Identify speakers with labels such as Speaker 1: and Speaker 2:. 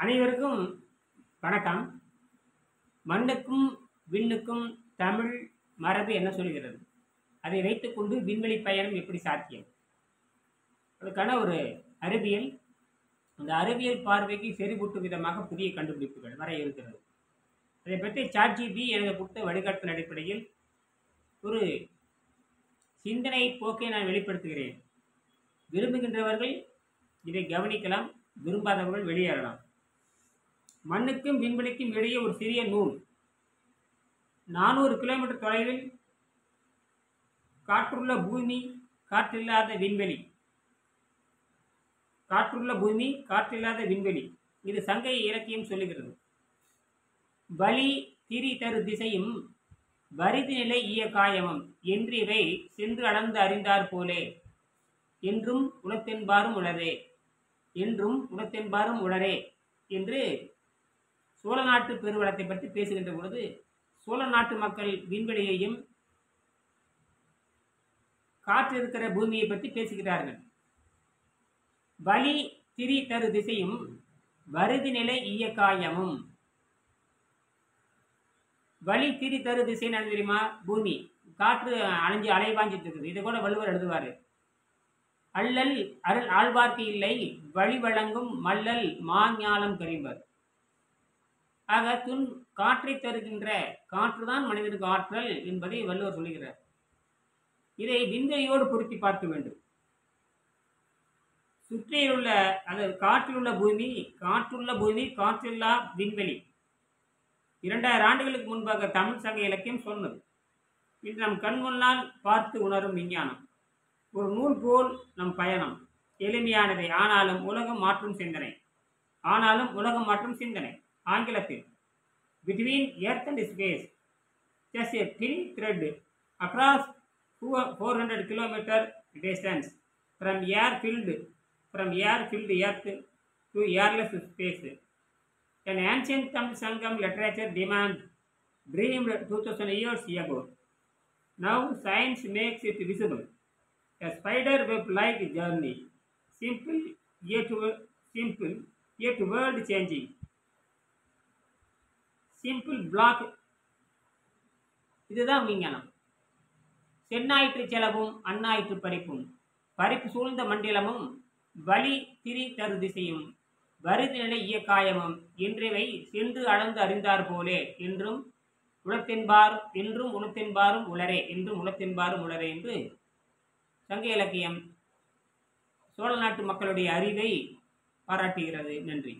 Speaker 1: அனைவருக்கும் வணக்கம். மண்ணுக்கும் விண்ணுக்கும் தமிழ் மரபு என்ன சொல்கிறது? அதை வைத்துக்கொண்டு விண்வெளி பயணம் எப்படி சாத்தியம்? அதுக்கான ஒரு அறிவியல், அந்த அறிவியல் பார்வைக்கு செறிவூட்டும் விதமாக புதிய கண்டுபிடிப்புகள் வர இருக்கிறது. அதை பற்றி சாட்ஜிபி எனக்கு கொடுத்த வழிகாட்டுதல் அடிப்படையில் ஒரு சிந்தனை போக்கை நான் வெளிப்படுத்துகிறேன். விரும்புகின்றவர்கள் இதை கவனிக்கலாம், விரும்பாதவர்கள் வெளியேறலாம். மண்ணுக்கும் விண்வெளிக்கும் இடையே ஒரு சிறிய நூல். 400 கிலோமீட்டர் தொலைவில் காற்றுள்ள பூமி, காற்றில்லாத விண்வெளி. காற்றுள்ள பூமி, காற்றில்லாத விண்வெளி. இது சங்க இலக்கியம் சொல்லுகிறது. வலி திரி தரு திசையும் வரிது நிலை ஈய காயமும் என்றிவை சென்று அளந்து அறிந்தார் போலே என்றும் உணத்தென்பாரும் உளரே, என்றும் உணத்தென்பாரும் உளரே என்று சோழ நாட்டு பெருவளத்தை பற்றி பேசுகின்ற பொழுது சோழ நாட்டு மக்கள் விண்வெளியையும் காற்று இருக்கிற பூமியை பற்றி பேசுகிறார்கள். வலி திரி தரு திசையும் வருதி நிலை ஈய காயமும். வலி திரி தரு திசை தெரியுமா? பூமி, காற்று அலைஞ்சு அலைவாஞ்சிட்டு இருக்குது. இதை கூட வள்ளுவர் எழுதுவாரு. அள்ளல் அருள் ஆழ்வார்க்கு இல்லை வழி வழங்கும் மல்லல் மாஞாலம் கரிம்பர். ஆக காற்றை தருகின்ற காற்றுதான் மனிதனுக்கு ஆற்றல் என்பதை வள்ளுவர் சொல்லுகிறார். இதை விண்வெளியோடு பொருத்தி பார்க்க வேண்டும். சுற்றியுள்ள அந்த காற்றிலுள்ள பூமி, காற்றுள்ள பூமி, காற்றில்லா விண்வெளி. 2000 ஆண்டுகளுக்கு முன்பாக தமிழ் சங்க இலக்கியம் சொன்னது. இன்று நம் கண் முன்னால் பார்த்து உணரும் விஞ்ஞானம். ஒரு நூல் போல் நம் பயணம். எளிமையானதை, ஆனாலும் உலகம் மாற்றும் சிந்தனை. ஆங்கிலத்தில் between earth and space, just a thin thread across 400 kilometer distance from air-filled earth to airless space. An ancient Tamil Sangam literature dreamed 2000 years ago. Now science makes it visible. A spider web-like journey, simple yet world-changing. Simple block. இதுதான் விஞ்ஞானம். செந்நாயிற்று செலவும் அந்நாயிற்று பறிப்பும், பறிப்பு சூழ்ந்த மண்டலமும் வலி திரி தரு திசையும் வருது நிலை இயக்காயமும் என்றவை சென்று அளந்து அறிந்தார் போலே என்றும் உணத்தென்பாரும் உளரே என்று சங்க இலக்கியம் சோழ நாட்டு மக்களுடைய அறிவை பாராட்டுகிறது. நன்றி.